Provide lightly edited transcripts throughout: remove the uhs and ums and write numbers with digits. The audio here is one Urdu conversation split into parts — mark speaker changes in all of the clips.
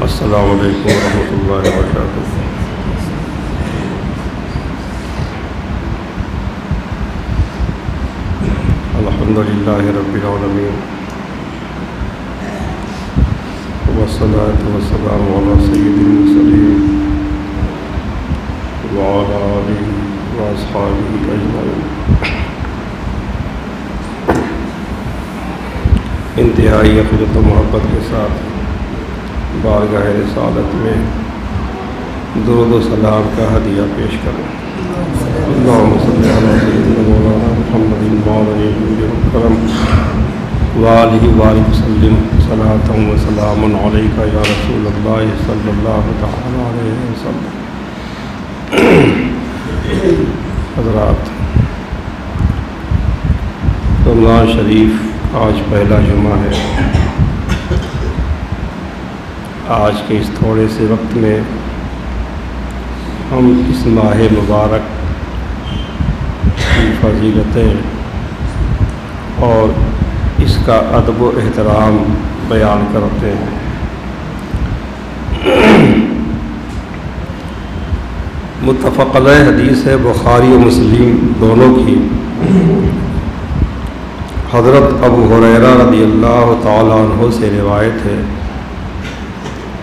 Speaker 1: السلام علیکم ورحمۃ اللہ وبرکاتہ۔ الحمد للہ رب العالمین والصلاة والسلام علی سید المرسلین وعلی آلہ واصحابہ اجمعین۔ انتہائی عقیدت و محبت کے ساتھ بارگاہ رسالت میں درود و سلام کا ہدیہ پیش کروں۔ اللہم صلی علی سیدنا مولانا محمد المولا کرم وآلہ وآلہ وسلم صلاۃ و سلام علیک یا رسول اللہ صلی اللہ تعالی علیہ وسلم۔ حضرات، رمضان شریف آج پہلا جمعہ ہے۔ آج کے اس تھوڑے سے وقت میں ہم اس ماہ مبارک کی فضیلتیں اور اس کا ادب و احترام بیان کرتے ہیں۔ متفق علیہ حدیث ہے، بخاری و مسلم دونوں کی۔ حضرت ابو ہریرہ رضی اللہ تعالیٰ عنہ سے روایت ہے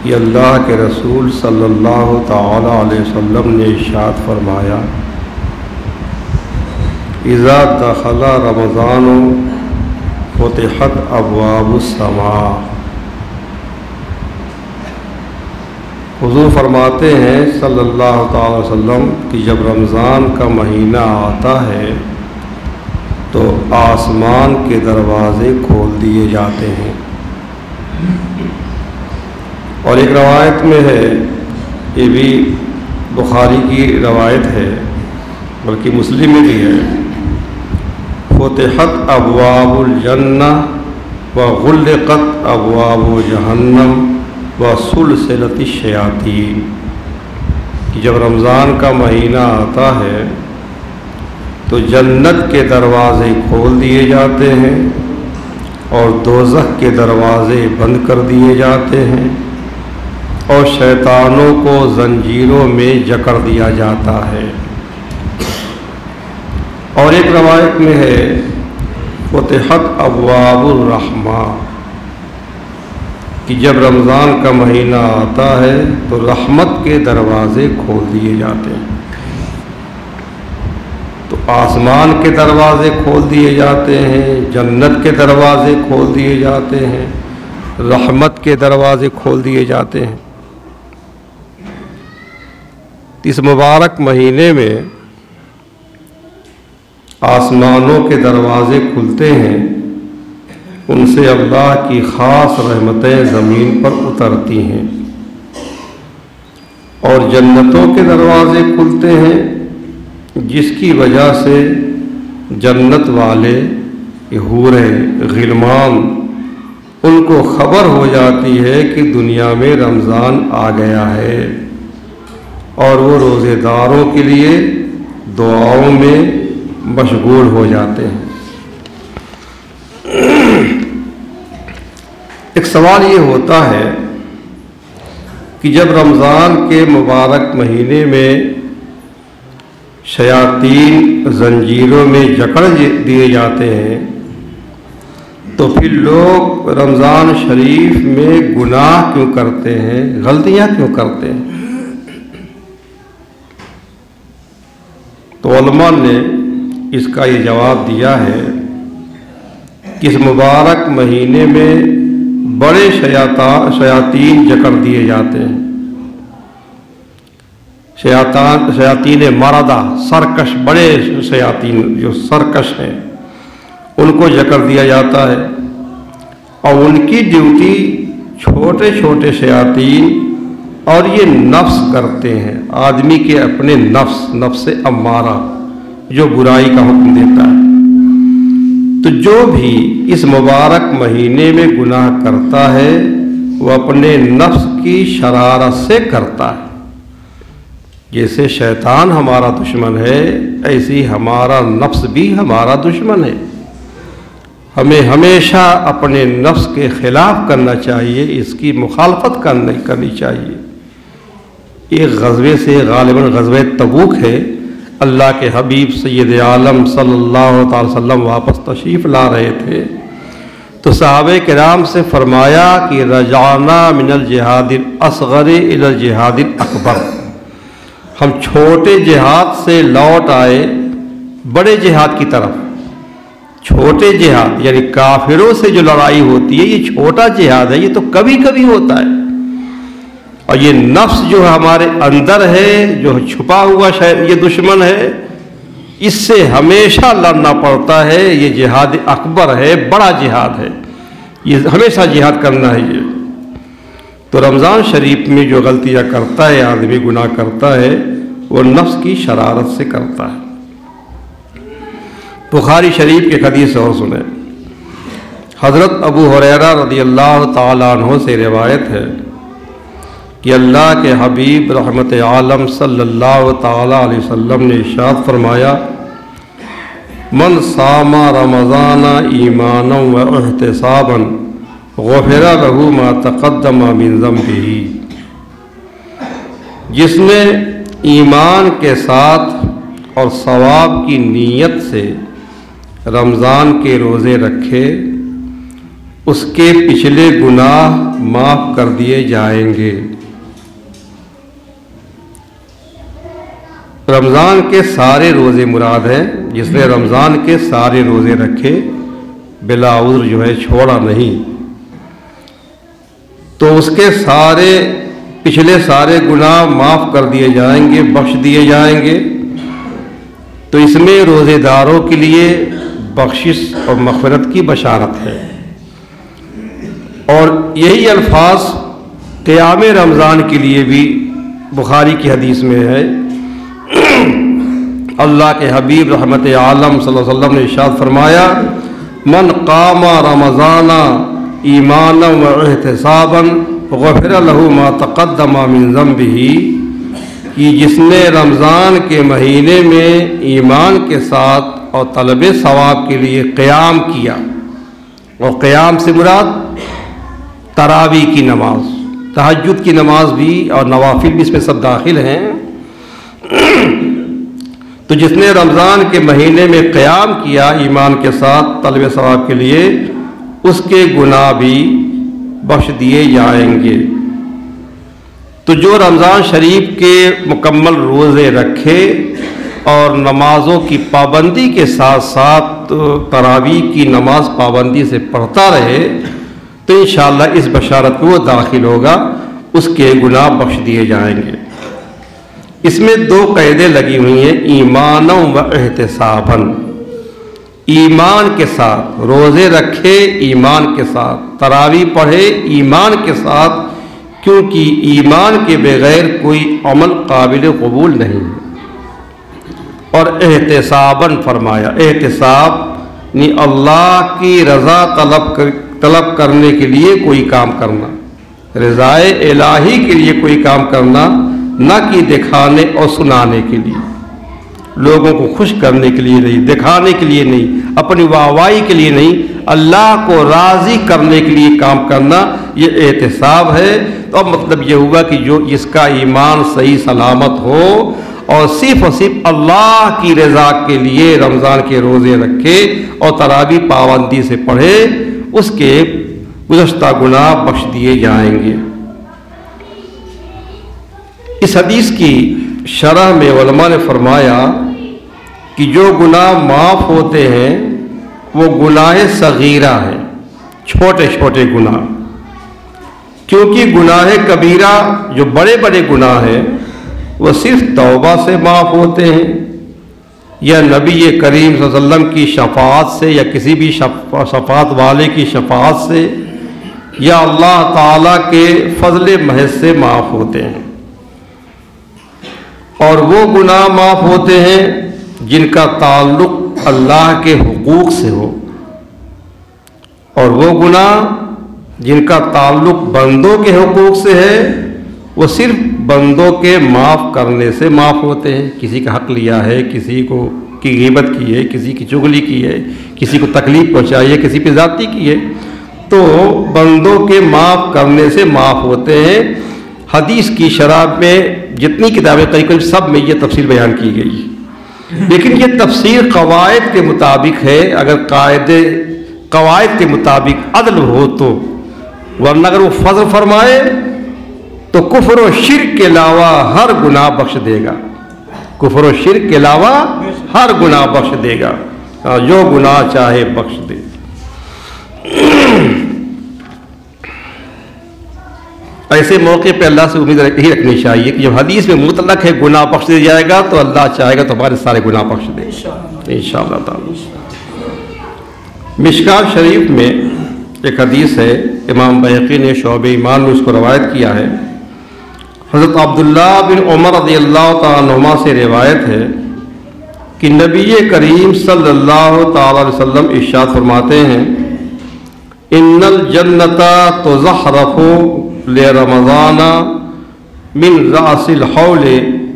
Speaker 1: کہ اللہ کے رسول صلی اللہ تعالیٰ علیہ وسلم نے ارشاد فرمایا، اذا دخل رمضان فتحت ابواب السماء۔ حضور فرماتے ہیں صلی اللہ تعالیٰ علیہ وسلم کہ جب رمضان کا مہینہ آتا ہے تو آسمان کے دروازے کھول دیے جاتے ہیں۔ اور ایک روایت میں ہے، یہ بھی بخاری کی روایت ہے بلکہ مسلم میں بھی ہے، فتحت ابواب الجنہ وغلقت ابواب جہنم وسلسلت الشیاطین۔ کہ جب رمضان کا مہینہ آتا ہے تو جنت کے دروازے کھول دیے جاتے ہیں اور دوزخ کے دروازے بند کر دیے جاتے ہیں اور شیطانوں کو زنجیروں میں جکڑ دیا جاتا ہے۔ اور ایک روایت میں ہے فتحت ابواب الرحمہ، کہ جب رمضان کا مہینہ آتا ہے تو رحمت کے دروازے کھول دیے جاتے ہیں۔ تو آسمان کے دروازے کھول دیے جاتے ہیں، جنت کے دروازے کھول دیے جاتے ہیں، رحمت کے دروازے کھول دیے جاتے ہیں۔ اس مبارک مہینے میں آسمانوں کے دروازے کھلتے ہیں، ان سے اللہ کی خاص رحمتیں زمین پر اترتی ہیں، اور جنتوں کے دروازے کھلتے ہیں جس کی وجہ سے جنت والے حوریں غلمان ان کو خبر ہو جاتی ہے کہ دنیا میں رمضان آ گیا ہے، اور وہ روزے داروں کے لیے دعاؤں میں مشغول ہو جاتے ہیں۔ ایک سوال یہ ہوتا ہے کہ جب رمضان کے مبارک مہینے میں شیاطین زنجیروں میں جکڑ دیے جاتے ہیں تو پھر لوگ رمضان شریف میں گناہ کیوں کرتے ہیں، غلطیاں کیوں کرتے ہیں؟ تو علماء نے اس کا یہ جواب دیا ہے کہ اس مبارک مہینے میں بڑے شیاطین جکڑ دیے جاتے ہیں۔ شیاطین مردہ، سرکش، بڑے شیاطین جو سرکش ہیں ان کو جکڑ دیا جاتا ہے، اور ان کی ڈیوٹی چھوٹے چھوٹے شیاطین اور یہ نفس کرتے ہیں، آدمی کے اپنے نفس امارہ جو برائی کا حکم دیتا ہے۔ تو جو بھی اس مبارک مہینے میں گناہ کرتا ہے وہ اپنے نفس کی شرارت سے کرتا ہے۔ جیسے شیطان ہمارا دشمن ہے، ایسی ہمارا نفس بھی ہمارا دشمن ہے۔ ہمیں ہمیشہ اپنے نفس کے خلاف کرنا چاہیے، اس کی مخالفت کرنی چاہیے۔ ایک غزوے سے غالباً غزوہ تبوک ہے، اللہ کے حبیب سید عالم صلی اللہ تعالی وسلم واپس تشریف لا رہے تھے تو صحابہ کرام سے فرمایا کہ رجعنا من الجہاد الاصغر الی الجہاد الاکبر، ہم چھوٹے جہاد سے لوٹ آئے بڑے جہاد کی طرف۔ چھوٹے جہاد یعنی کافروں سے جو لڑائی ہوتی ہے، یہ چھوٹا جہاد ہے، یہ تو کبھی کبھی ہوتا ہے، اور یہ نفس جو ہمارے اندر ہے، جو چھپا ہوا شاید یہ دشمن ہے، اس سے ہمیشہ لڑنا پڑتا ہے۔ یہ جہاد اکبر ہے، بڑا جہاد ہے، یہ ہمیشہ جہاد کرنا ہے۔ یہ تو رمضان شریف میں جو غلطیاں کرتا ہے آدمی، گناہ کرتا ہے، وہ نفس کی شرارت سے کرتا ہے۔ بخاری شریف کے حدیث اور سنیں، حضرت ابو ہریرہ رضی اللہ تعالیٰ عنہ سے روایت ہے کہ اللہ کے حبیب رحمت عالم صلی اللہ تعالیٰ علیہ وسلم نے ارشاد فرمایا، من صام رمضان ایمانا و احتسابا غفر له ما تقدم من ذنبہ، جس نے ایمان کے ساتھ اور ثواب کی نیت سے رمضان کے روزے رکھے، اس کے پچھلے گناہ معاف کر دیے جائیں گے۔ رمضان کے سارے روزے مراد ہیں، جس نے رمضان کے سارے روزے رکھے، بلا عذر جو ہے چھوڑا نہیں، تو اس کے سارے پچھلے سارے گناہ معاف کر دیے جائیں گے، بخش دیے جائیں گے۔ تو اس میں روزے داروں کے لیے بخشش اور مغفرت کی بشارت ہے، اور یہی الفاظ قیام رمضان کے لیے بھی بخاری کی حدیث میں ہے۔ اللہ کے حبیب رحمت عالم صلی اللہ علیہ وسلم نے ارشاد فرمایا، من قام رمضان ایمانا و احتسابا غفر له ما تقدم من ذنبہ، کہ جس نے رمضان کے مہینے میں ایمان کے ساتھ اور طلب ثواب کے لیے قیام کیا، اور قیام سے مراد تراویح کی نماز، تہجد کی نماز بھی اور نوافل بھی اس میں سب داخل ہیں۔ تو جس نے رمضان کے مہینے میں قیام کیا ایمان کے ساتھ طلب ثواب کے لیے، اس کے گناہ بھی بخش دیے جائیں گے۔ تو جو رمضان شریف کے مکمل روزے رکھے اور نمازوں کی پابندی کے ساتھ ساتھ تراویح کی نماز پابندی سے پڑھتا رہے، تو انشاءاللہ اس بشارت میں وہ داخل ہوگا، اس کے گناہ بخش دیے جائیں گے۔ اس میں دو قیدیں لگی ہوئی ہیں، ایمانا و احتسابا، ایمان کے ساتھ روزے رکھے، ایمان کے ساتھ تراویح پڑھے، ایمان کے ساتھ، کیونکہ ایمان کے بغیر کوئی عمل قابل قبول نہیں ہے۔ اور احتساباً فرمایا، احتساب یعنی اللہ کی رضا طلب کرنے کے لیے کوئی کام کرنا، رضائے الہی کے لیے کوئی کام کرنا، نہ کہ دکھانے اور سنانے کے لیے، لوگوں کو خوش کرنے کے لیے نہیں، دکھانے کے لیے نہیں، اپنی واہوائی کے لیے نہیں، اللہ کو راضی کرنے کے لیے کام کرنا، یہ احتساب ہے۔ تو اب مطلب یہ ہوگا کہ جو جس کا ایمان صحیح سلامت ہو اور صرف اللہ کی رضا کے لیے رمضان کے روزے رکھے اور تراویح پابندی سے پڑھے، اس کے گزشتہ گناہ بخش دیے جائیں گے۔ اس حدیث کی شرح میں علماء نے فرمایا کہ جو گناہ معاف ہوتے ہیں وہ گناہ صغیرہ ہیں، چھوٹے چھوٹے گناہ، کیونکہ گناہ کبیرہ جو بڑے بڑے گناہ ہیں وہ صرف توبہ سے معاف ہوتے ہیں، یا نبی کریم صلی اللہ علیہ وسلم کی شفاعت سے، یا کسی بھی شفاعت والے کی شفاعت سے، یا اللہ تعالیٰ کے فضل محض سے معاف ہوتے ہیں۔ اور وہ گناہ معاف ہوتے ہیں جن کا تعلق اللہ کے حقوق سے ہو، اور وہ گناہ جن کا تعلق بندوں کے حقوق سے ہے وہ صرف بندوں کے معاف کرنے سے معاف ہوتے ہیں۔ کسی کا حق لیا ہے، کی غیبت کی ہے، کسی کی چغلی کی ہے، کسی کو تکلیف پہنچائی ہے، کسی پہ زیادتی کی ہے، تو بندوں کے معاف کرنے سے معاف ہوتے ہیں۔ حدیث کی شرح میں جتنی کتابیں قریب سب میں یہ تفصیل بیان کی گئی ہے، لیکن یہ تفسیر قواعد کے مطابق ہے۔ اگر قواعد کے مطابق عدل ہو تو، ورنہ اگر وہ فضل فرمائے تو کفر و شرک کے علاوہ ہر گناہ بخش دے گا، کفر و شرک کے علاوہ ہر گناہ بخش دے گا، جو گناہ چاہے بخش دے۔ ایسے موقع پہ اللہ سے امید ہی رکھنی چاہیے کہ جب حدیث میں مطلق ہے گناہ بخش دیا جائے گا تو اللہ چاہے گا تو ہمارے سارے گناہ بخش دے انشاءاللہ تعالی۔ مشکات شریف میں ایک حدیث ہے، امام بحقی نے شعب ایمان میں اس کو روایت کیا ہے۔ حضرت عبداللہ بن عمر رضی اللہ تعالیٰ عنہما سے روایت ہے کہ نبی کریم صلی اللہ تعالیٰ علیہ وسلم ارشاد فرماتے ہیں، ان الجنۃ تزخرف لرمضان من رأس الحول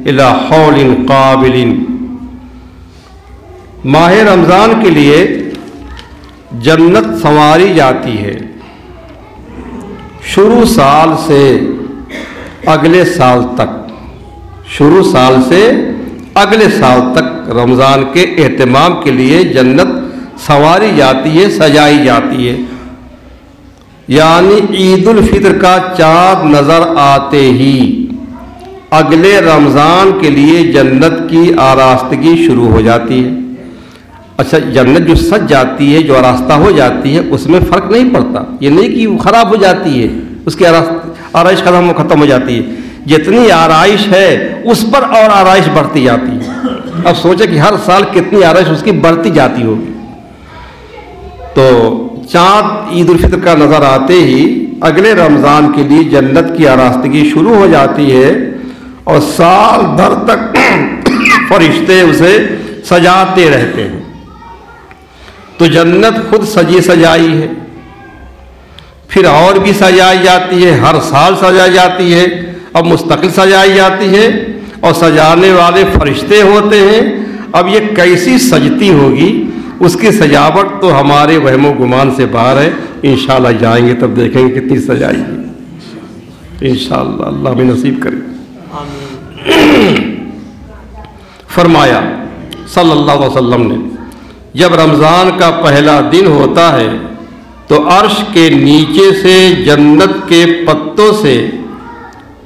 Speaker 1: الى حول قابل۔ ماہ رمضان کے لیے جنت سنواری جاتی ہے شروع سال سے اگلے سال تک، شروع سال سے اگلے سال تک رمضان کے اہتمام کے لیے جنت سنواری جاتی ہے، سجائی جاتی ہے۔ یعنی عید الفطر کا چاند نظر آتے ہی اگلے رمضان کے لیے جنت کی آراستگی شروع ہو جاتی ہے۔ اچھا، جنت جو سج جاتی ہے، جو آراستہ ہو جاتی ہے، اس میں فرق نہیں پڑتا، یہ نہیں کہ وہ خراب ہو جاتی ہے، اس کی آرائش ختم ہو جاتی ہے، جتنی آرائش ہے اس پر اور آرائش بڑھتی جاتی ہے۔ اب سوچیں کہ ہر سال کتنی آرائش اس کی بڑھتی جاتی ہوگی۔ تو چاند عید الفطر کا نظر آتے ہی اگلے رمضان کے لیے جنت کی آراستگی شروع ہو جاتی ہے اور سال بھر تک فرشتے اسے سجاتے رہتے ہیں۔ تو جنت خود سجی سجائی ہے، پھر اور بھی سجائی جاتی ہے، ہر سال سجائی جاتی ہے، اب مستقل سجائی جاتی ہے اور سجانے والے فرشتے ہوتے ہیں۔ اب یہ کیسی سجتی ہوگی، اس کی سجاوٹ تو ہمارے وہم و گمان سے باہر ہے۔ انشاءاللہ جائیں گے تب دیکھیں گے کتنی سجائی ہے، انشاءاللہ اللہ بھی نصیب کرے۔ فرمایا صلی اللہ علیہ وسلم نے، جب رمضان کا پہلا دن ہوتا ہے تو عرش کے نیچے سے جنت کے پتوں سے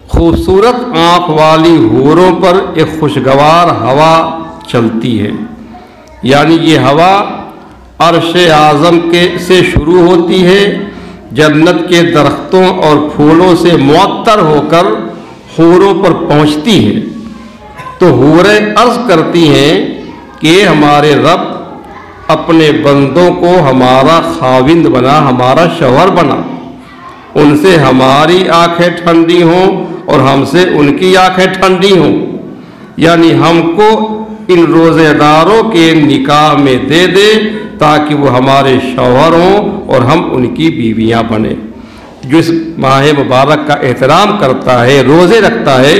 Speaker 1: خوبصورت آنکھ والی حوروں پر ایک خوشگوار ہوا چلتی ہے۔ یعنی یہ ہوا عرش اعظم سے شروع ہوتی ہے، جنت کے درختوں اور پھولوں سے معطر ہو کر حوروں پر پہنچتی ہے۔ تو حوریں عرض کرتی ہیں کہ ہمارے رب اپنے بندوں کو ہمارا خاوند بنا، ہمارا شوہر بنا، ان سے ہماری آنکھیں ٹھنڈی ہوں اور ہم سے ان کی آنکھیں ٹھنڈی ہوں، یعنی ہم کو ان روزے داروں کے نکاح میں دے دے تاکہ وہ ہمارے شوہر ہوں اور ہم ان کی بیویاں بنیں۔ جو اس ماہ مبارک کا احترام کرتا ہے، روزے رکھتا ہے،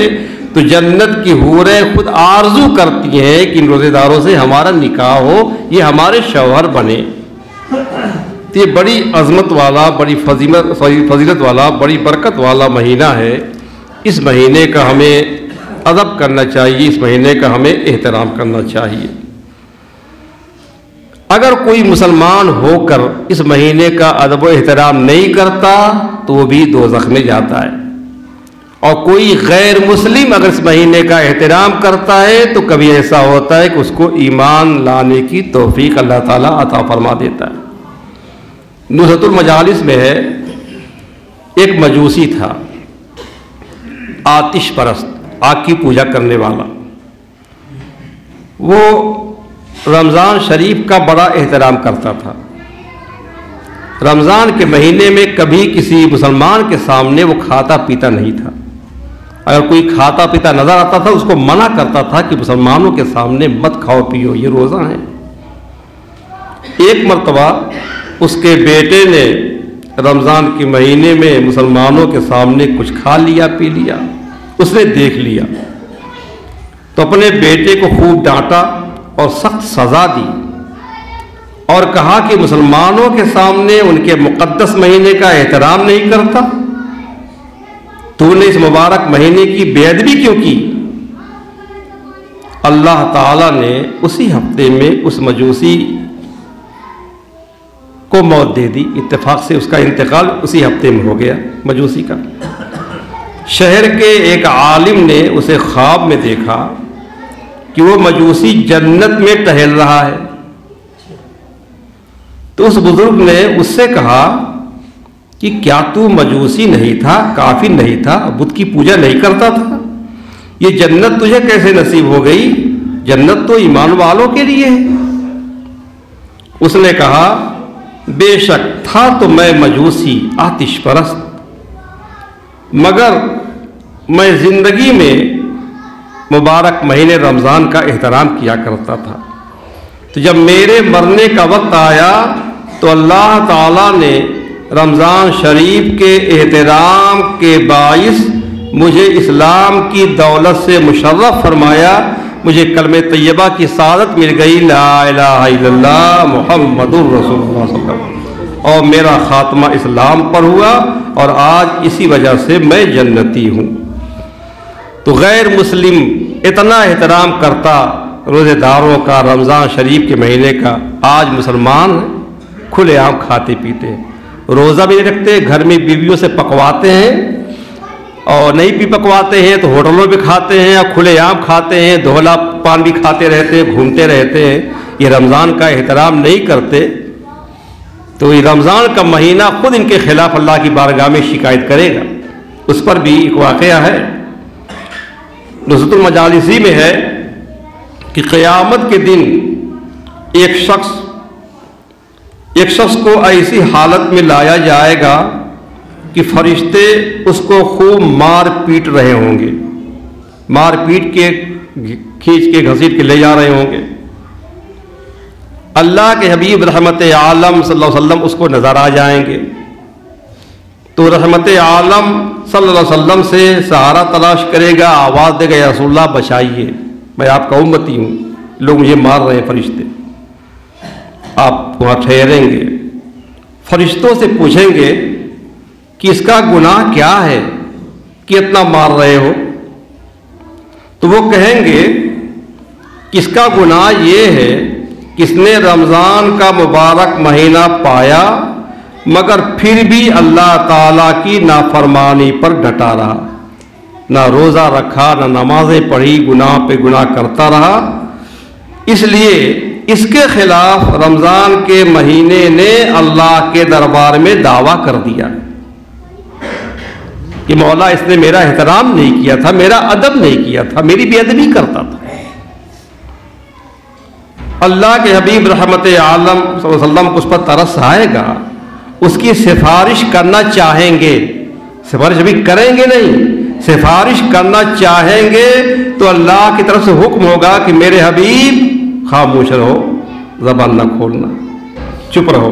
Speaker 1: تو جنت کی حوریں خود آرزو کرتی ہیں کہ ان روزے داروں سے ہمارا نکاح ہو، یہ ہمارے شوہر بنے۔ تو یہ بڑی عظمت والا، بڑی فضیلت والا، بڑی برکت والا مہینہ ہے۔ اس مہینے کا ہمیں ادب کرنا چاہیے، اس مہینے کا ہمیں احترام کرنا چاہیے۔ اگر کوئی مسلمان ہو کر اس مہینے کا ادب و احترام نہیں کرتا تو وہ بھی دوزخ میں جاتا ہے، اور کوئی غیر مسلم اگر اس مہینے کا احترام کرتا ہے تو کبھی ایسا ہوتا ہے کہ اس کو ایمان لانے کی توفیق اللہ تعالیٰ عطا فرما دیتا ہے۔ نصرت المجالس میں ہے، ایک مجوسی تھا، آتش پرست، آگ کی پوجا کرنے والا۔ وہ رمضان شریف کا بڑا احترام کرتا تھا۔ رمضان کے مہینے میں کبھی کسی مسلمان کے سامنے وہ کھاتا پیتا نہیں تھا، اگر کوئی کھاتا پیتا نظر آتا تھا اس کو منع کرتا تھا کہ مسلمانوں کے سامنے مت کھاؤ پیو، یہ روزہ ہے۔ ایک مرتبہ اس کے بیٹے نے رمضان کے مہینے میں مسلمانوں کے سامنے کچھ کھا لیا پی لیا، اس نے دیکھ لیا تو اپنے بیٹے کو خوب ڈانٹا اور سخت سزا دی، اور کہا کہ مسلمانوں کے سامنے ان کے مقدس مہینے کا احترام نہیں کرتا، تو نے اس مبارک مہینے کی بے ادبی کیوں کی؟ اللہ تعالیٰ نے اسی ہفتے میں اس مجوسی کو موت دے دی، اتفاق سے اس کا انتقال اسی ہفتے میں ہو گیا مجوسی کا۔ شہر کے ایک عالم نے اسے خواب میں دیکھا کہ وہ مجوسی جنت میں ٹہل رہا ہے، تو اس بزرگ نے اس سے کہا کہ کیا تو مجوسی نہیں تھا، کافر نہیں تھا، بت کی پوجا نہیں کرتا تھا؟ یہ جنت تجھے کیسے نصیب ہو گئی؟ جنت تو ایمان والوں کے لیے ہے۔ اس نے کہا بے شک تھا تو میں مجوسی آتش پرست، مگر میں زندگی میں مبارک مہینے رمضان کا احترام کیا کرتا تھا، تو جب میرے مرنے کا وقت آیا تو اللہ تعالیٰ نے رمضان شریف کے احترام کے باعث مجھے اسلام کی دولت سے مشرف فرمایا، مجھے کلمہ طیبہ کی سعادت مل گئی، لا الہ الا اللہ محمد الرسول اللہ صلی اللہ علیہ وسلم، اور میرا خاتمہ اسلام پر ہوا، اور آج اسی وجہ سے میں جنتی ہوں۔ تو غیر مسلم اتنا احترام کرتا روزے داروں کا، رمضان شریف کے مہینے کا، آج مسلمان کھلے عام کھاتے پیتے ہیں، روزہ بھی نہیں رکھتے، گھر میں بیویوں سے پکواتے ہیں، اور نہیں بھی پکواتے ہیں تو ہوٹلوں پہ کھاتے ہیں، اور کھلے عام کھاتے ہیں، دھولا پان بھی کھاتے رہتے ہیں، گھومتے رہتے ہیں، یہ رمضان کا احترام نہیں کرتے، تو یہ رمضان کا مہینہ خود ان کے خلاف اللہ کی بارگاہ میں شکایت کرے گا۔ اس پر بھی ایک واقعہ ہے، نصرت المجالسی میں ہے کہ قیامت کے دن ایک شخص کو ایسی حالت میں لایا جائے گا کہ فرشتے اس کو خوب مار پیٹ رہے ہوں گے، مار پیٹ کے کھینچ کے گھسیٹ کے لے جا رہے ہوں گے۔ اللہ کے حبیب رحمت عالم صلی اللہ علیہ وسلم اس کو نظر آ جائیں گے، تو رحمت عالم صلی اللہ علیہ وسلم سے سہارا تلاش کرے گا، آواز دے گا یا رسول اللہ بچائیے، میں آپ کا امتی ہوں، لوگ مجھے مار رہے ہیں فرشتے۔ آپ وہاں ٹھہریں گے، فرشتوں سے پوچھیں گے کہ اس کا گناہ کیا ہے کہ اتنا مار رہے ہو؟ تو وہ کہیں گے کہ اس کا گناہ یہ ہے کہ اس نے رمضان کا مبارک مہینہ پایا مگر پھر بھی اللہ تعالیٰ کی نافرمانی پر ڈٹا رہا، نہ روزہ رکھا، نہ نمازیں پڑھی، گناہ پہ گناہ کرتا رہا، اس لیے اس کے خلاف رمضان کے مہینے نے اللہ کے دربار میں دعویٰ کر دیا کہ مولا اس نے میرا احترام نہیں کیا تھا، میرا ادب نہیں کیا تھا، میری بے ادبی کرتا تھا۔ اللہ کے حبیب رحمت عالم صلی اللہ علیہ وسلم کو اس پر ترس آئے گا، اس کی سفارش کرنا چاہیں گے، سفارش ابھی کریں گے نہیں، سفارش کرنا چاہیں گے تو اللہ کی طرف سے حکم ہوگا کہ میرے حبیب خاموش رہو، زبان نہ کھولنا، چپ رہو۔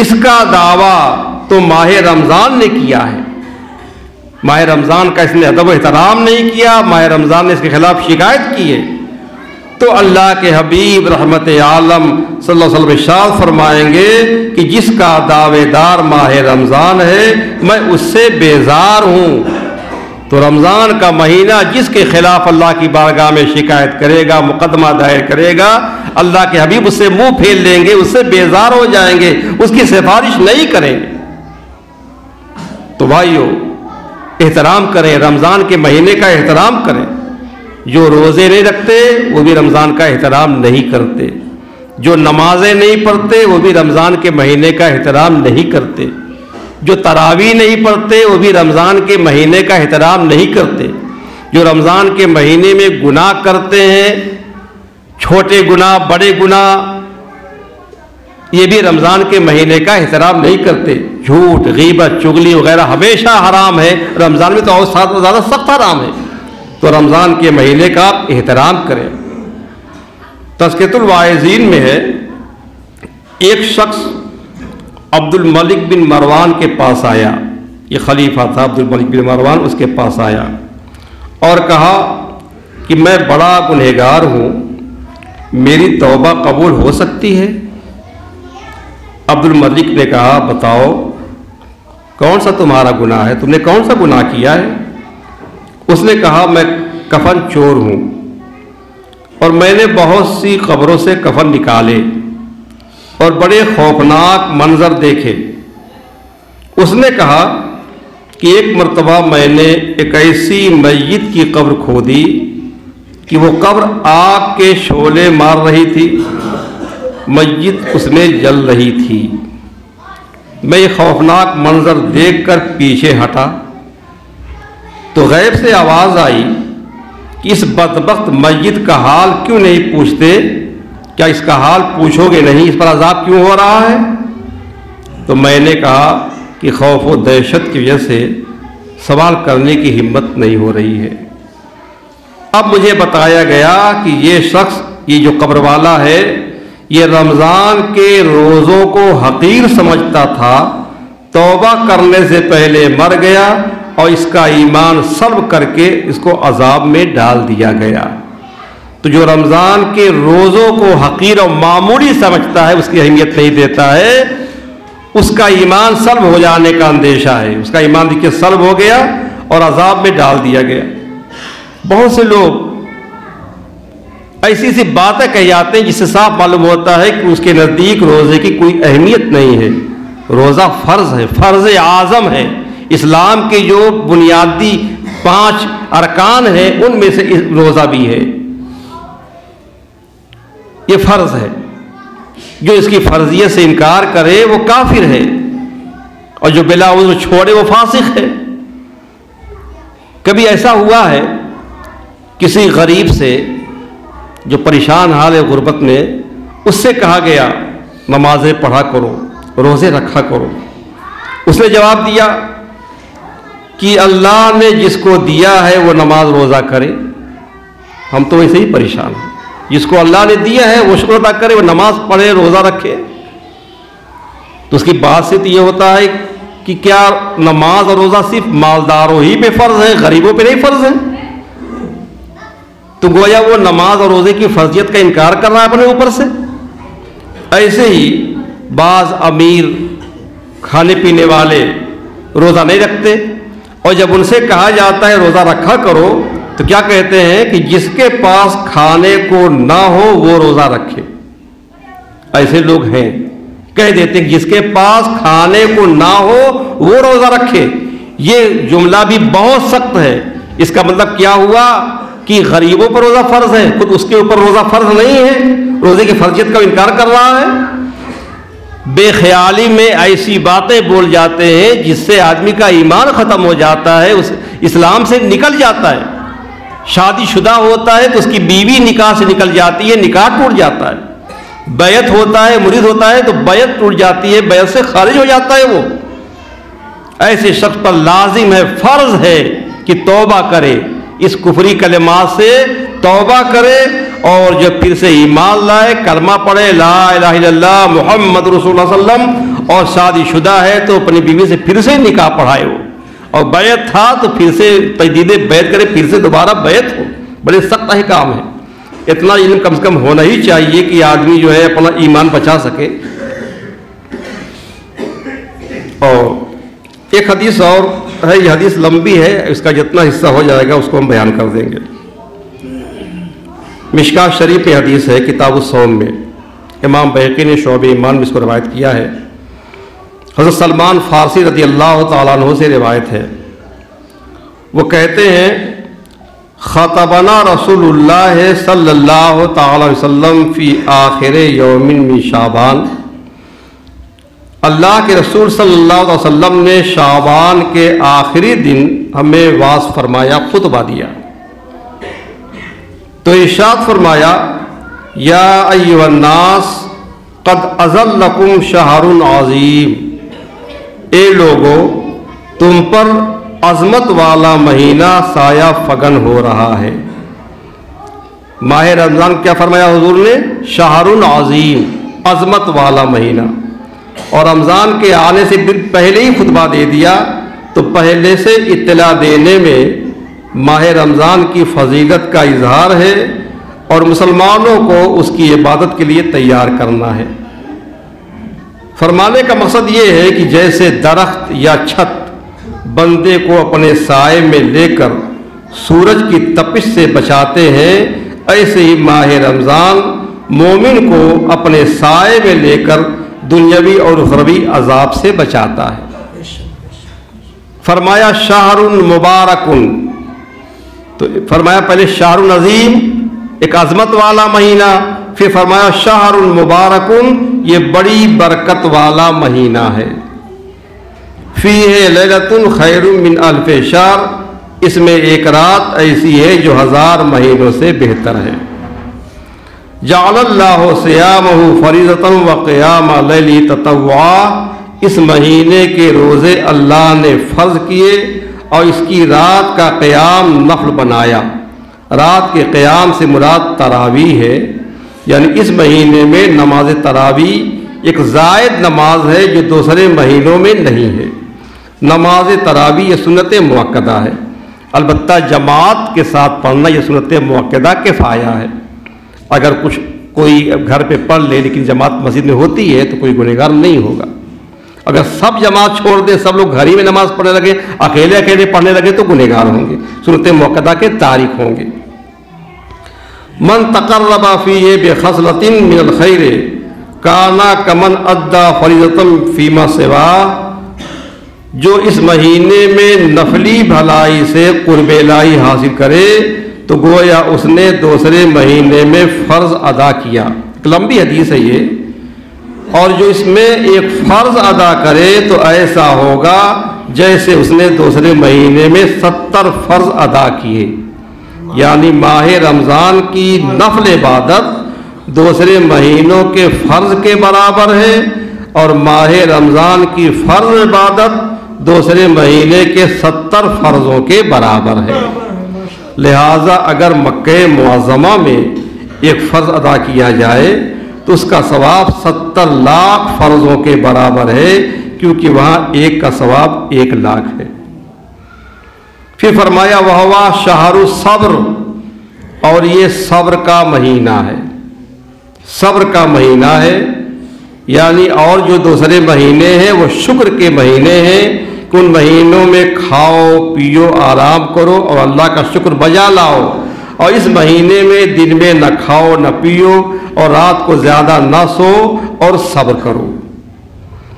Speaker 1: اس کا دعویٰ تو ماہ رمضان نے کیا ہے، ماہ رمضان کا اس نے ادب و احترام نہیں کیا، ماہ رمضان نے اس کے خلاف شکایت کی ہے، تو اللہ کے حبیب رحمت عالم صلی اللہ علیہ وسلم ارشاد فرمائیں گے کہ جس کا دعوے دار ماہ رمضان ہے میں اس سے بیزار ہوں۔ تو رمضان کا مہینہ جس کے خلاف اللہ کی بارگاہ میں شکایت کرے گا، مقدمہ دائر کرے گا، اللہ کے حبیب اس سے منہ پھیر لیں گے، اس سے بیزار ہو جائیں گے، اس کی سفارش نہیں کریں گے۔ تو بھائیو احترام کریں، رمضان کے مہینے کا احترام کریں۔ جو روزے نہیں رکھتے وہ بھی رمضان کا احترام نہیں کرتے، جو نمازیں نہیں پڑھتے وہ بھی رمضان کے مہینے کا احترام نہیں کرتے، جو تراویح نہیں پڑھتے وہ بھی رمضان کے مہینے کا احترام نہیں کرتے، جو رمضان کے مہینے میں گناہ کرتے ہیں، چھوٹے گناہ بڑے گناہ، یہ بھی رمضان کے مہینے کا احترام نہیں کرتے۔ جھوٹ، غیبت، چغلی وغیرہ ہمیشہ حرام ہے، رمضان میں تو اور زیادہ سخت حرام ہے۔ تو رمضان کے مہینے کا آپ احترام کریں۔ تذکرۃ الواعظین میں ہے ایک شخص عبد الملک بن مروان کے پاس آیا، یہ خلیفہ تھا عبد الملک بن مروان، اس کے پاس آیا اور کہا کہ میں بڑا گنہگار ہوں میری توبہ قبول ہو سکتی ہے؟ عبد الملک نے کہا بتاؤ کون سا تمہارا گناہ ہے، تم نے کون سا گناہ کیا ہے؟ اس نے کہا میں کفن چور ہوں اور میں نے بہت سی قبروں سے کفن نکالے اور بڑے خوفناک منظر دیکھے۔ اس نے کہا کہ ایک مرتبہ میں نے ایک ایسی میت کی قبر کھودی کہ وہ قبر آگ کے شعلے مار رہی تھی، میت اس میں جل رہی تھی۔ میں یہ خوفناک منظر دیکھ کر پیچھے ہٹا تو غیب سے آواز آئی کہ اس بدبخت میت کا حال کیوں نہیں پوچھتے؟ کیا اس کا حال پوچھو گے نہیں؟ اس پر عذاب کیوں ہو رہا ہے؟ تو میں نے کہا کہ خوف و دہشت کی وجہ سے سوال کرنے کی ہمت نہیں ہو رہی ہے۔ اب مجھے بتایا گیا کہ یہ شخص، یہ جو قبر والا ہے، یہ رمضان کے روزوں کو حقیر سمجھتا تھا، توبہ کرنے سے پہلے مر گیا اور اس کا ایمان سلب کر کے اس کو عذاب میں ڈال دیا گیا۔ تو جو رمضان کے روزوں کو حقیر اور معمولی سمجھتا ہے، اس کی اہمیت نہیں دیتا ہے، اس کا ایمان سلب ہو جانے کا اندیشہ ہے۔ اس کا ایمان دیکھیے سلب ہو گیا اور عذاب میں ڈال دیا گیا۔ بہت سے لوگ ایسی باتیں کہی جاتے ہیں جس سے صاف معلوم ہوتا ہے کہ اس کے نزدیک روزے کی کوئی اہمیت نہیں ہے۔ روزہ فرض ہے، فرض اعظم ہے۔ اسلام کے جو بنیادی 5 ارکان ہیں ان میں سے روزہ بھی ہے۔ یہ فرض ہے، جو اس کی فرضیت سے انکار کرے وہ کافر ہے، اور جو بلا عذر چھوڑے وہ فاسق ہے۔ کبھی ایسا ہوا ہے کسی غریب سے جو پریشان حال ہے غربت میں، اس سے کہا گیا نمازیں پڑھا کرو، روزے رکھا کرو۔ اس نے جواب دیا کہ اللہ نے جس کو دیا ہے وہ نماز روزہ کرے، ہم تو ویسے ہی پریشان ہیں۔ جس کو اللہ نے دیا ہے وہ شکر ادا کرے، وہ نماز پڑھے، روزہ رکھے۔ تو اس کی بات سے تو یہ ہوتا ہے کہ کیا نماز اور روزہ صرف مالداروں ہی پہ فرض ہے، غریبوں پہ نہیں فرض ہے؟ تو گویا وہ نماز اور روزے کی فرضیت کا انکار کر رہا ہے اپنے اوپر سے۔ ایسے ہی بعض امیر کھانے پینے والے روزہ نہیں رکھتے، اور جب ان سے کہا جاتا ہے روزہ رکھا کرو تو کیا کہتے ہیں کہ جس کے پاس کھانے کو نہ ہو وہ روزہ رکھے۔ ایسے لوگ ہیں، کہہ دیتے ہیں کہ جس کے پاس کھانے کو نہ ہو وہ روزہ رکھے۔ یہ جملہ بھی بہت سخت ہے۔ اس کا مطلب کیا ہوا کہ غریبوں پر روزہ فرض ہے، خود اس کے اوپر روزہ فرض نہیں ہے، روزے کی فرضیت کا انکار کر رہا ہے۔ بے خیالی میں ایسی باتیں بول جاتے ہیں جس سے آدمی کا ایمان ختم ہو جاتا ہے، اس اسلام سے نکل جاتا ہے۔ شادی شدہ ہوتا ہے تو اس کی بیوی نکاح سے نکل جاتی ہے، نکاح ٹوٹ جاتا ہے۔ بیعت ہوتا ہے، مرید ہوتا ہے تو بیعت ٹوٹ جاتی ہے، بیعت سے خارج ہو جاتا ہے وہ۔ ایسے شخص پر لازم ہے، فرض ہے کہ توبہ کرے، اس کفری کلمات سے توبہ کرے، اور جب پھر سے ایمان لائے، کلمہ پڑھے لا الہ الا اللہ محمد رسول اللہ صلی اللہ علیہ وسلم، اور شادی شدہ ہے تو اپنی بیوی سے پھر سے نکاح پڑھائے ہو، اور بیعت تھا تو پھر سے تجدید بیعت کرے، پھر سے دوبارہ بیعت ہو۔ بڑے سخت احکام ہے۔ اتنا علم کم سے کم ہونا ہی چاہیے کہ آدمی جو ہے اپنا ایمان بچا سکے۔ اور ایک حدیث اور ہے، یہ حدیث لمبی ہے، اس کا جتنا حصہ ہو جائے گا اس کو ہم بیان کر دیں گے۔ مشکاۃ شریف میں حدیث ہے، کتاب الصوم میں، امام بیہقی نے شعب ایمان میں اس کو روایت کیا ہے۔ حضرت سلمان فارسی رضی اللہ تعالیٰ عنہ سے روایت ہے، وہ کہتے ہیں خطبنا رسول اللہ صلی اللہ تعالی وسلم فی آخر یوم من شعبان، اللہ کے رسول صلی اللہ علیہ وسلم نے شعبان کے آخری دن ہمیں واعظ فرمایا، خطبہ دیا، تو ارشاد فرمایا یا ایھا الناس قد اظلکم شہر عظیم، اے لوگو تم پر عظمت والا مہینہ سایہ فگن ہو رہا ہے۔ ماہ رمضان کیا فرمایا حضور نے؟ شہر عظیم، عظمت والا مہینہ، اور رمضان کے آنے سے پہلے ہی خطبہ دے دیا، تو پہلے سے اطلاع دینے میں ماہ رمضان کی فضیلت کا اظہار ہے، اور مسلمانوں کو اس کی عبادت کے لیے تیار کرنا ہے۔ فرمانے کا مقصد یہ ہے کہ جیسے درخت یا چھت بندے کو اپنے سائے میں لے کر سورج کی تپش سے بچاتے ہیں، ایسے ہی ماہ رمضان مومن کو اپنے سائے میں لے کر دنیاوی اور اخروی عذاب سے بچاتا ہے۔ فرمایا شہر مبارک، تو فرمایا پہلے شہر عظیم، ایک عظمت والا مہینہ، پھر فرمایا شہر مبارک، یہ بڑی برکت والا مہینہ ہے۔ فیہ لیلۃ خیر من الف شہر، اس میں ایک رات ایسی ہے جو 1000 مہینوں سے بہتر ہے۔ جعل اللہ صیامہ فریضۃ وقیام لیلہ تطوعا، اس مہینے کے روزے اللہ نے فرض کیے اور اس کی رات کا قیام نفل بنایا۔ رات کے قیام سے مراد تراویح ہے، یعنی اس مہینے میں نماز تراویح ایک زائد نماز ہے جو دوسرے مہینوں میں نہیں ہے۔ نماز تراویح یہ سنت مؤکدہ ہے، البتہ جماعت کے ساتھ پڑھنا یہ سنت مؤکدہ کفایہ ہے۔ اگر کوئی گھر پہ پڑھ لے لیکن جماعت مسجد میں ہوتی ہے تو کوئی گنہگار نہیں ہوگا۔ اگر سب جماعت چھوڑ دیں، سب لوگ گھر ہی میں نماز پڑھنے لگے، اکیلے پڑھنے لگے تو گنہگار ہوں گے، سنت مؤکدہ کے تارک ہوں گے۔ من تقرب فیہ بخصلۃ من الخیر کان کمن ادی فریضۃ فیما سوا، جو اس مہینے میں نفلی بھلائی سے قرب الہی حاصل کرے تو گویا اس نے دوسرے مہینے میں فرض ادا کیا۔ ایک لمبی حدیث ہے یہ، اور جو اس میں ایک فرض ادا کرے تو ایسا ہوگا جیسے اس نے دوسرے مہینے میں 70 فرض ادا کیے، یعنی ماہ رمضان کی نفل عبادت دوسرے مہینوں کے فرض کے برابر ہے، اور ماہ رمضان کی فرض عبادت دوسرے مہینے کے 70 فرضوں کے برابر ہے۔ لہٰذا اگر مکہ معظمہ میں ایک فرض ادا کیا جائے تو اس کا ثواب 70 لاکھ فرضوں کے برابر ہے، کیونکہ وہاں ایک کا ثواب 1 لاکھ ہے۔ پھر فرمایا وہوا شہر الصبر، اور یہ صبر کا مہینہ ہے، صبر کا مہینہ ہے، یعنی اور جو دوسرے مہینے ہیں وہ شکر کے مہینے ہیں کہ ان مہینوں میں کھاؤ پیو آرام کرو اور اللہ کا شکر بجا لاؤ، اور اس مہینے میں دن میں نہ کھاؤ نہ پیو اور رات کو زیادہ نہ سو اور صبر کرو،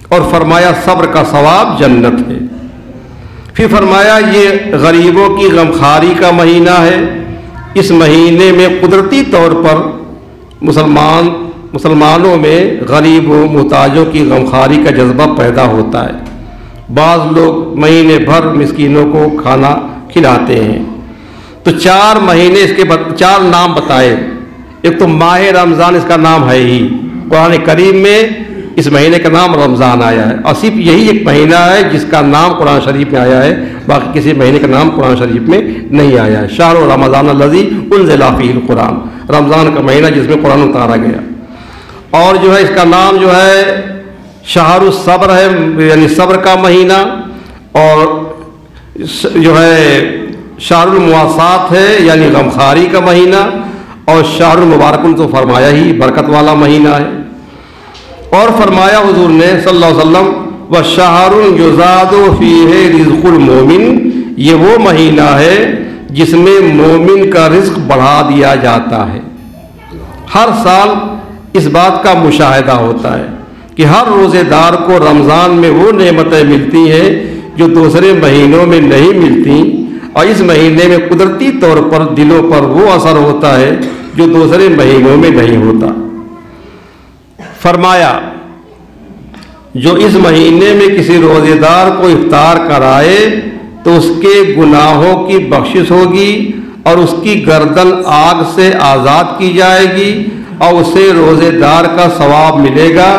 Speaker 1: اور فرمایا صبر کا ثواب جنت ہے۔ پھر فرمایا یہ غریبوں کی غمخواری کا مہینہ ہے، اس مہینے میں قدرتی طور پر مسلمانوں میں غریبوں محتاجوں کی غمخواری کا جذبہ پیدا ہوتا ہے۔ بعض لوگ مہینے بھر مسکینوں کو کھانا کھلاتے ہیں۔ تو 4 مہینے اس کے 4 نام بتائے۔ ایک تو ماہ رمضان، اس کا نام ہے ہی، قرآن کریم میں اس مہینے کا نام رمضان آیا ہے، اور صرف یہی ایک مہینہ ہے جس کا نام قرآن شریف میں آیا ہے، باقی کسی مہینے کا نام قرآن شریف میں نہیں آیا ہے۔ شہر رمضان الذی انزل فیہ القرآن، رمضان کا مہینہ جس میں قرآن اتارا گیا۔ اور جو ہے اس کا نام جو ہے شہر الصبر ہے، یعنی صبر کا مہینہ، اور جو ہے شہر المواسات ہے یعنی غمخواری کا مہینہ، اور شہر المبارک تو فرمایا ہی برکت والا مہینہ ہے۔ اور فرمایا حضور نے صلی اللہ علیہ وسلم وَشَهْرٌ يُزَادُ فِيهِ رِزْقُ الْمُؤْمِنِ، یہ وہ مہینہ ہے جس میں مومن کا رزق بڑھا دیا جاتا ہے۔ ہر سال اس بات کا مشاہدہ ہوتا ہے کہ ہر روزے دار کو رمضان میں وہ نعمتیں ملتی ہیں جو دوسرے مہینوں میں نہیں ملتی، اور اس مہینے میں قدرتی طور پر دلوں پر وہ اثر ہوتا ہے جو دوسرے مہینوں میں نہیں ہوتا۔ فرمایا جو اس مہینے میں کسی روزے دار کو افطار کرائے تو اس کے گناہوں کی بخشش ہوگی اور اس کی گردن آگ سے آزاد کی جائے گی اور اسے روزے دار کا ثواب ملے گا،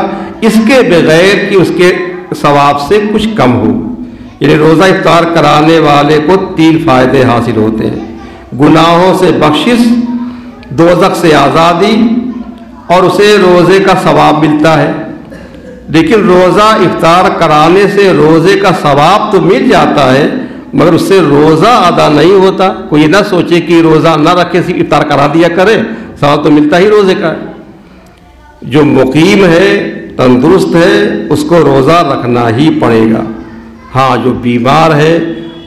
Speaker 1: اس کے بغیر کہ اس کے ثواب سے کچھ کم ہو۔ یعنی روزہ افطار کرانے والے کو 3 فائدے حاصل ہوتے ہیں: گناہوں سے بخشش، دوزخ سے آزادی، اور اسے روزے کا ثواب ملتا ہے۔ لیکن روزہ افطار کرانے سے روزے کا ثواب تو مل جاتا ہے، مگر اس سے روزہ ادا نہیں ہوتا. کوئی نہ سوچے کہ روزہ نہ رکھے صرف افطار کرا دیا کرے، ثواب تو ملتا ہی روزے کا ہے. جو مقیم ہے، تندرست ہے، اس کو روزہ رکھنا ہی پڑے گا. ہاں جو بیمار ہے،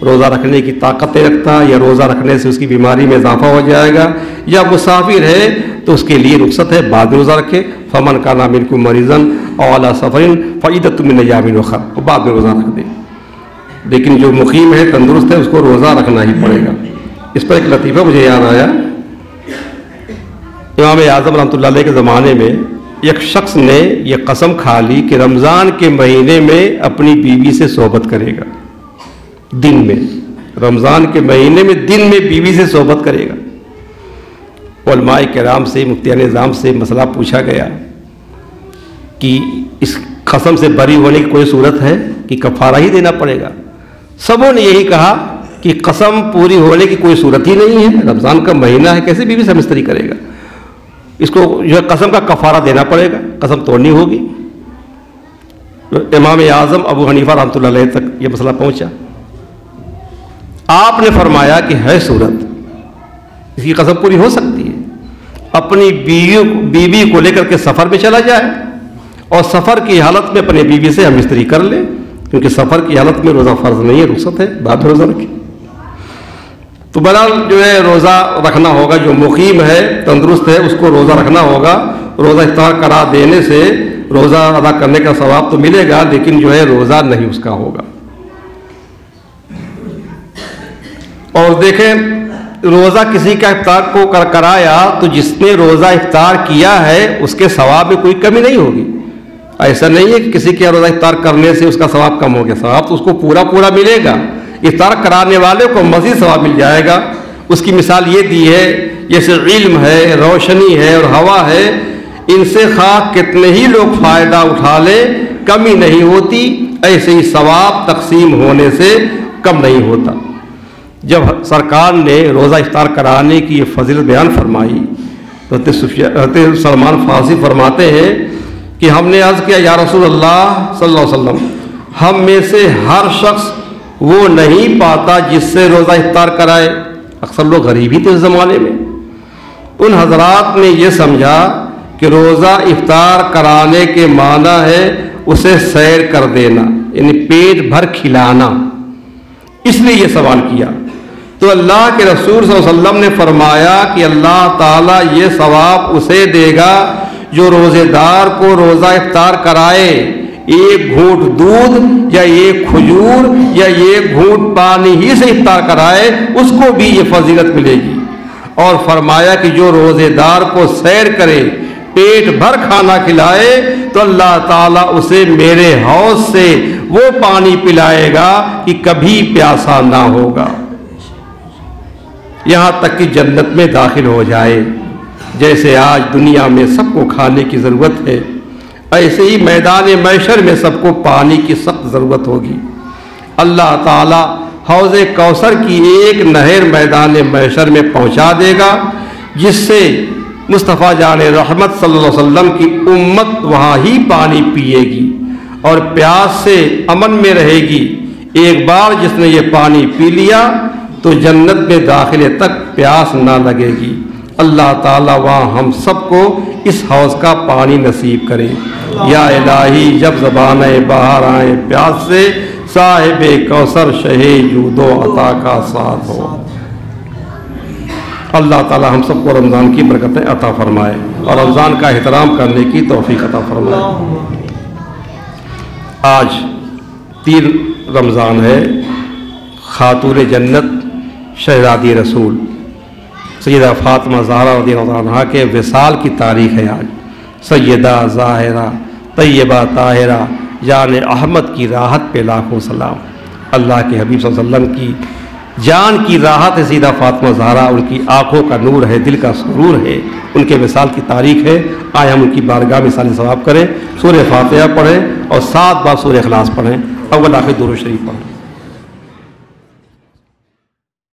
Speaker 1: روزہ رکھنے کی طاقت نہیں رکھتا، یا روزہ رکھنے سے اس کی بیماری میں اضافہ ہو جائے گا، یا مسافر ہے تو اس کے لیے رخصت ہے، بعد میں روزہ رکھے. فمن کان منکم مریضا او علی سفر فعدۃ من ایام اخر، اور بعد میں روزہ رکھ دے. لیکن جو مقیم ہے، تندرست ہے، اس کو روزہ رکھنا ہی پڑے گا. اس پر ایک لطیفہ مجھے یاد آیا. امام اعظم رحمۃ اللہ علیہ کے زمانے میں ایک شخص نے یہ قسم کھا لی کہ رمضان کے مہینے میں اپنی بیوی سے صحبت کرے گا. دن میں، رمضان کے مہینے میں دن میں بیوی سے صحبت کرے گا. علماء کرام سے، مفتیان نظام سے مسئلہ پوچھا گیا کہ اس قسم سے بری ہونے کی کوئی صورت ہے کہ کفارہ ہی دینا پڑے گا؟ سبوں نے یہی کہا کہ قسم پوری ہونے کی کوئی صورت ہی نہیں ہے. رمضان کا مہینہ ہے، کیسے بیوی سے مستری کرے گا؟ اس کو جو ہے قسم کا کفارہ دینا پڑے گا، قسم توڑنی ہوگی. امام اعظم ابو حنیفہ رحمۃ اللہ علیہ تک یہ مسئلہ پہنچا. آپ نے فرمایا کہ ہے صورت، اس کی قسم پوری ہو سکتی ہے. اپنی بیوی کو لے کر کے سفر میں چلا جائے اور سفر کی حالت میں اپنے بیوی سے ہم مستری کر لے، کیونکہ سفر کی حالت میں روزہ فرض نہیں ہے، رخصت ہے، بعد میں روزہ رکھے. تو بہرحال جو ہے روزہ رکھنا ہوگا. جو مقیم ہے، تندرست ہے، اس کو روزہ رکھنا ہوگا. روزہ افطار کرا دینے سے روزہ ادا کرنے کا ثواب تو ملے گا، لیکن جو ہے روزہ نہیں اس کا ہوگا. اور دیکھیں، روزہ کسی کا افطار کو کرایا تو جس نے روزہ افطار کیا ہے اس کے ثواب میں کوئی کمی نہیں ہوگی. ایسا نہیں ہے کہ کسی کے روزہ افطار کرنے سے اس کا ثواب کم ہو گیا. ثواب تو اس کو پورا ملے گا. افطار کرانے والے کو مزید ثواب مل جائے گا. اس کی مثال یہ دی ہے جیسے علم ہے، روشنی ہے اور ہوا ہے، ان سے خواہ کتنے ہی لوگ فائدہ اٹھا لیں کمی نہیں ہوتی. ایسے ہی ثواب تقسیم ہونے سے کم نہیں ہوتا. جب سرکار نے روزہ افطار کرانے کی یہ فضیلت بیان فرمائی تو حضرت سلمان فارسی فرماتے ہیں کہ ہم نے عرض کیا، یا رسول اللہ صلی اللہ علیہ وسلم، ہم میں سے ہر شخص وہ نہیں پاتا جس سے روزہ افطار کرائے. اکثر لوگ غریب ہی تھے اس زمانے میں. ان حضرات نے یہ سمجھا کہ روزہ افطار کرانے کے معنی ہے اسے سیر کر دینا، یعنی پیٹ بھر کھلانا. اس لیے یہ سوال کیا. تو اللہ کے رسول صلی اللہ علیہ وسلم نے فرمایا کہ اللہ تعالیٰ یہ ثواب اسے دے گا جو روزے دار کو روزہ افطار کرائے. ایک گھونٹ دودھ یا ایک کھجور یا ایک گھونٹ پانی ہی سے افطار کرائے، اس کو بھی یہ فضیلت ملے گی. اور فرمایا کہ جو روزے دار کو سیر کرے، پیٹ بھر کھانا کھلائے، تو اللہ تعالیٰ اسے میرے حوض سے وہ پانی پلائے گا کہ کبھی پیاسا نہ ہوگا، یہاں تک کہ جنت میں داخل ہو جائے. جیسے آج دنیا میں سب کو کھانے کی ضرورت ہے، ایسے ہی میدان محشر میں سب کو پانی کی سخت ضرورت ہوگی. اللہ تعالیٰ حوض کوثر کی ایک نہر میدان محشر میں پہنچا دے گا، جس سے مصطفیٰ جان رحمت صلی اللہ علیہ وسلم کی امت وہاں ہی پانی پیے گی اور پیاس سے امن میں رہے گی. ایک بار جس نے یہ پانی پی لیا تو جنت میں داخلے تک پیاس نہ لگے گی. اللہ تعالیٰ وہاں ہم سب کو اس حوض کا پانی نصیب کرے. یا الہی، جب زبانیں باہر آئیں پیاس سے، صاحب کوثر شہ جود و عطا کا ساتھ ہو. اللہ تعالیٰ ہم سب کو رمضان کی برکتیں عطا فرمائے اور رمضان کا احترام کرنے کی توفیق عطا فرمائے. آج 3 رمضان ہے. خاتون جنت شہزادی رسول سیدہ فاطمہ زہرا رضی اللہ عنہا کے وصال کی تاریخ ہے آج. سیدہ ظاہرہ طیبہ طاہرہ جان احمد کی راحت پہ لاکھوں سلام. اللہ کے حبیب صلی اللہ علیہ وسلم کی جان کی راحت ہے سیدہ فاطمہ زہرا. ان کی آنکھوں کا نور ہے، دل کا سرور ہے. ان کے وصال کی تاریخ ہے. آئے ہم ان کی بارگاہ میں صالح ثواب کریں. سورہ فاتحہ پڑھیں اور 7 بار سورہ اخلاص پڑھیں. اول آخر درود شریف پڑھیں.